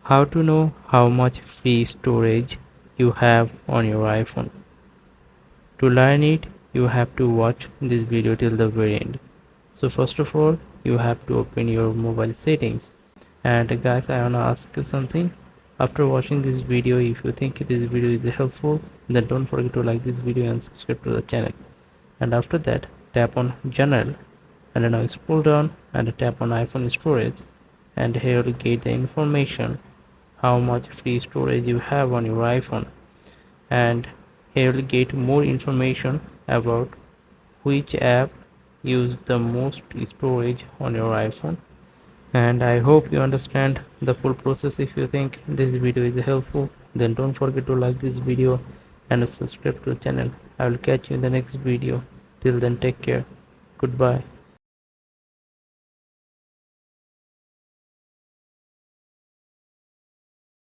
How to know how much free storage you have on your iPhone. To learn it, you have to watch this video till the very end. So first of all, you have to open your mobile settings. And guys, I wanna ask you something. After watching this video, if you think this video is helpful, then don't forget to like this video and subscribe to the channel. And after that, tap on General, and now scroll down and tap on iPhone storage, and here you'll get the information how much free storage you have on your iPhone, and here you'll get more information about which app use the most storage on your iPhone. And I hope you understand the full process. If you think this video is helpful, then don't forget to like this video and subscribe to the channel. I will catch you in the next video. Till then, take care. Goodbye.